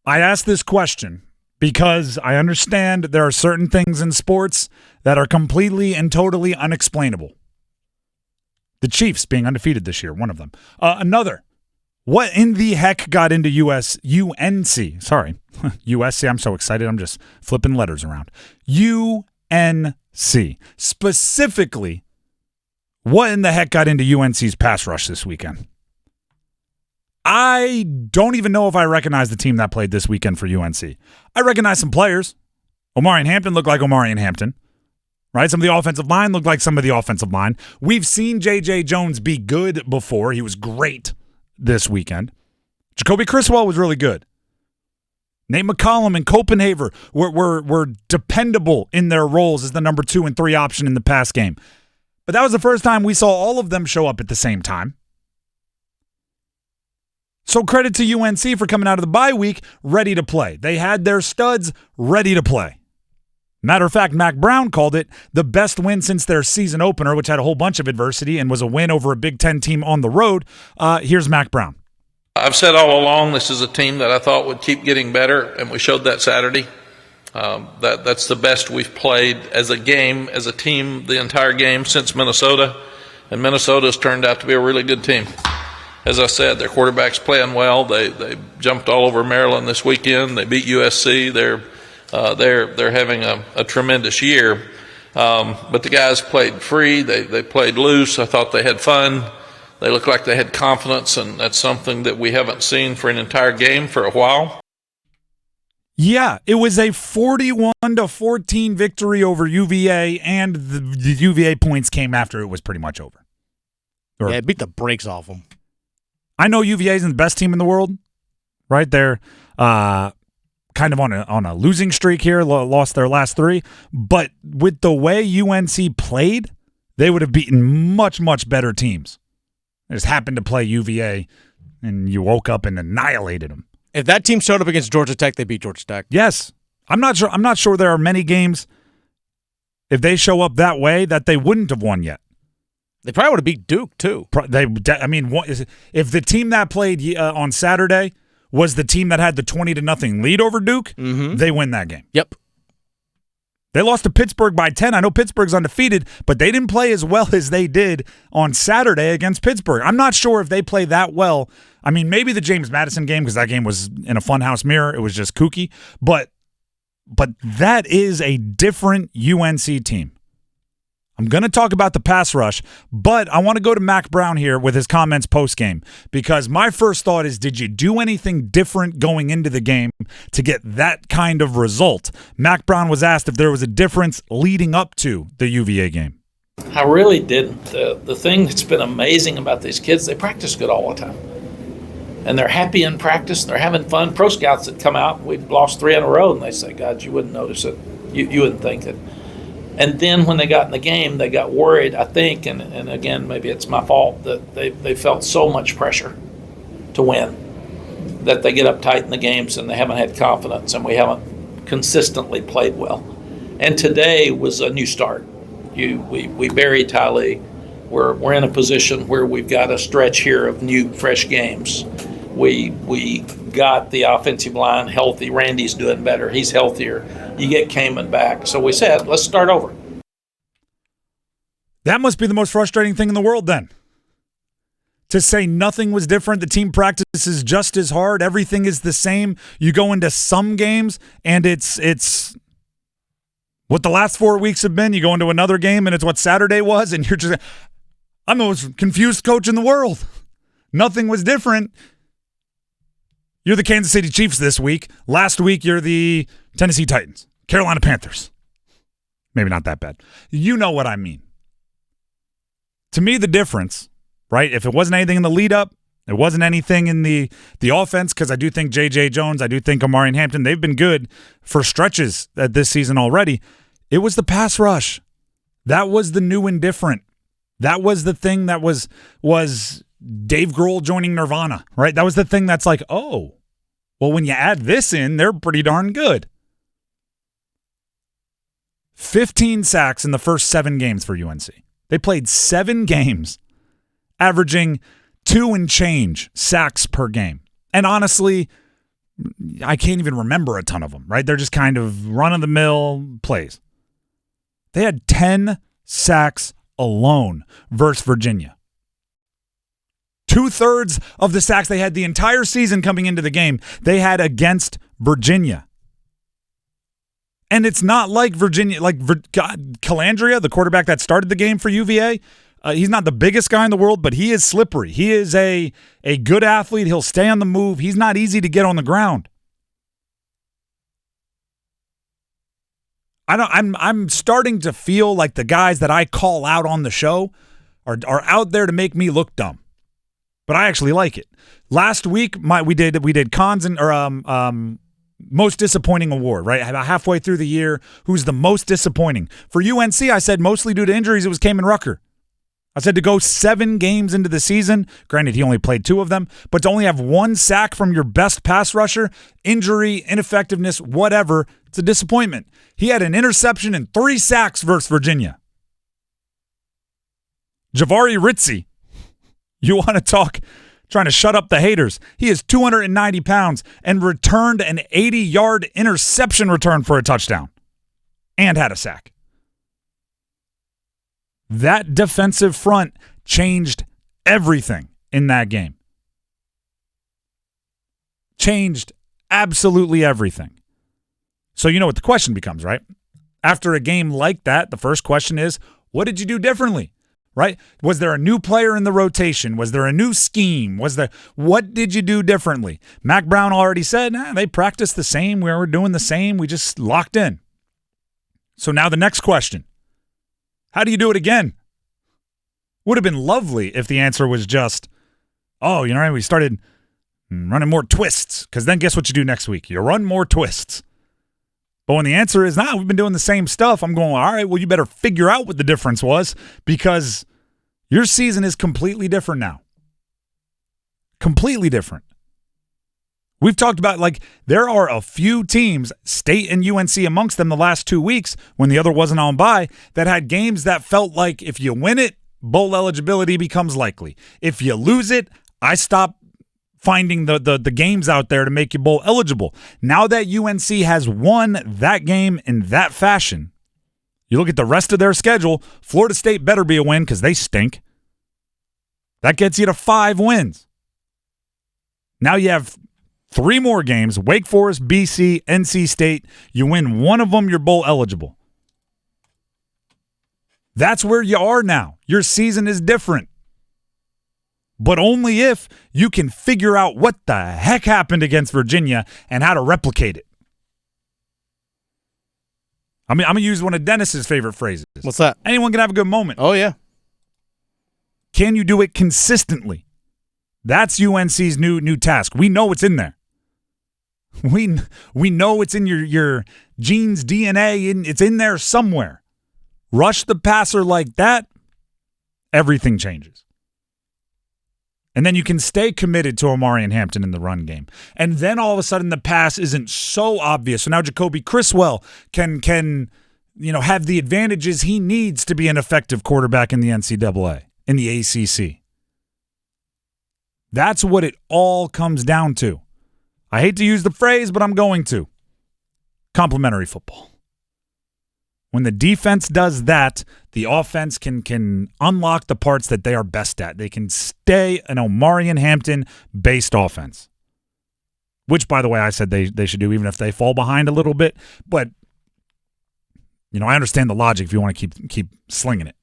I ask this question because I understand there are certain things in sports that are completely and totally unexplainable. The Chiefs being undefeated this year, one of them. Another, what in the heck got into UNC? Sorry, USC, I'm so excited, I'm just flipping letters around. UNC. Specifically, what in the heck got into UNC's pass rush this weekend? I don't even know if I recognize the team that played this weekend for UNC. I recognize some players. Omarion Hampton looked like Omarion Hampton, right? Some of the offensive line looked like some of the offensive line. We've seen J.J. Jones be good before. He was great this weekend. Jacoby Criswell was really good. Nate McCollum and Copenhaver were dependable in their roles as the number 2 and 3 option in the pass game. But that was the first time we saw all of them show up at the same time. So credit to UNC for coming out of the bye week ready to play. They had their studs ready to play. Matter of fact, Mack Brown called it the best win since their season opener, which had a whole bunch of adversity and was a win over a Big Ten team on the road. Here's Mack Brown. I've said all along this is a team that I thought would keep getting better, and we showed that Saturday. That's the best we've played as a game, as a team, the entire game since Minnesota. And Minnesota's turned out to be a really good team. As I said, their quarterback's playing well. They jumped all over Maryland this weekend. They beat USC. They're having a tremendous year. But the guys played free. They played loose. I thought they had fun. They looked like they had confidence, and that's something that we haven't seen for an entire game for a while. Yeah, it was a 41-14 victory over UVA, and the UVA points came after it was pretty much over. Yeah, it beat the brakes off them. I know UVA isn't the best team in the world, right? They're kind of on a losing streak here, lost their last 3. But with the way UNC played, they would have beaten much, much better teams. They just happened to play UVA, and you woke up and annihilated them. If that team showed up against Georgia Tech, they beat Georgia Tech. Yes. I'm not sure there are many games, if they show up that way, that they wouldn't have won yet. They probably would have beat Duke, too. If the team that played on Saturday was the team that had the 20-0 lead over Duke, they win that game. Yep. They lost to Pittsburgh by 10. I know Pittsburgh's undefeated, but they didn't play as well as they did on Saturday against Pittsburgh. I'm not sure if they play that well. I mean, maybe the James Madison game, because that game was in a funhouse mirror. It was just kooky. But that is a different UNC team. I'm going to talk about the pass rush, but I want to go to Mack Brown here with his comments post-game, because my first thought is, did you do anything different going into the game to get that kind of result? Mack Brown was asked if there was a difference leading up to the UVA game. I really didn't. The thing that's been amazing about these kids, they practice good all the time. And they're happy in practice. They're having fun. Pro scouts that come out, we've lost 3 in a row, and they say, God, you wouldn't notice it. You wouldn't think it. And then when they got in the game, they got worried, I think, and again, maybe it's my fault, that they felt so much pressure to win that they get uptight in the games and they haven't had confidence, and we haven't consistently played well. And today was a new start. We buried Tylee. We're in a position where we've got a stretch here of new, fresh games. We got the offensive line healthy. Randy's doing better. He's healthier. You get Kamen back. So we said, let's start over. That must be the most frustrating thing in the world then. To say nothing was different, the team practices just as hard, everything is the same. You go into some games and it's what the last 4 weeks have been. You go into another game and it's what Saturday was, and you're just, I'm the most confused coach in the world. Nothing was different. You're the Kansas City Chiefs this week. Last week, you're the Tennessee Titans, Carolina Panthers. Maybe not that bad. You know what I mean. To me, the difference, right, if it wasn't anything in the lead-up, it wasn't anything in the offense, because I do think J.J. Jones, I do think Omarion Hampton, they've been good for stretches this season already. It was the pass rush. That was the new and different. That was the thing that was Dave Grohl joining Nirvana, right? That was the thing that's like, oh, well, when you add this in, they're pretty darn good. 15 sacks in the first 7 games for UNC. They played 7 games, averaging 2 and change sacks per game. And honestly, I can't even remember a ton of them, right? They're just kind of run-of-the-mill plays. They had 10 sacks alone versus Virginia. 2/3 of the sacks they had the entire season coming into the game, they had against Virginia. And it's not like Virginia, Calandria, the quarterback that started the game for UVA, he's not the biggest guy in the world, but he is slippery. He is a good athlete. He'll stay on the move. He's not easy to get on the ground. I'm starting to feel like the guys that I call out on the show are out there to make me look dumb. But I actually like it. Last week, we did cons and most disappointing award, right? About halfway through the year, who's the most disappointing? For UNC, I said mostly due to injuries, it was Kamen Rucker. I said to go 7 games into the season, granted he only played 2 of them, but to only have 1 sack from your best pass rusher, injury, ineffectiveness, whatever, it's a disappointment. He had an interception and 3 sacks versus Virginia. Javari Ritzy, you want to talk, trying to shut up the haters. He is 290 pounds and returned an 80-yard interception return for a touchdown and had a sack. That defensive front changed everything in that game. Changed absolutely everything. So you know what the question becomes, right? After a game like that, the first question is, what did you do differently? Right? Was there a new player in the rotation? Was there a new scheme? What did you do differently? Mack Brown already said, they practiced the same. We were doing the same. We just locked in. So now the next question. How do you do it again? Would have been lovely if the answer was just, we started running more twists, because then guess what you do next week? You run more twists. But when the answer is, we've been doing the same stuff, I'm going, all right, well, you better figure out what the difference was, because your season is completely different now. Completely different. We've talked about, there are a few teams, State and UNC amongst them the last 2 weeks, when the other wasn't on bye, that had games that felt like if you win it, bowl eligibility becomes likely. If you lose it, I stop finding the games out there to make you bowl eligible. Now that UNC has won that game in that fashion, you look at the rest of their schedule, Florida State better be a win because they stink. That gets you to 5 wins. Now you have 3 more games, Wake Forest, BC, NC State. You win one of them, you're bowl eligible. That's where you are now. Your season is different. But only if you can figure out what the heck happened against Virginia and how to replicate it. I'm going to use one of Dennis's favorite phrases. What's that? Anyone can have a good moment. Oh, yeah. Can you do it consistently? That's UNC's new task. We know it's in there. We know it's in your genes, DNA, it's in there somewhere. Rush the passer like that, everything changes. And then you can stay committed to Omarion Hampton in the run game. And then all of a sudden the pass isn't so obvious. So now Jacoby Criswell can have the advantages he needs to be an effective quarterback in the NCAA, in the ACC. That's what it all comes down to. I hate to use the phrase, but I'm going to. Complementary football. When the defense does that, the offense can unlock the parts that they are best at. They can stay an Omarion Hampton-based offense. Which, by the way, I said they should do even if they fall behind a little bit. But, I understand the logic if you want to keep slinging it.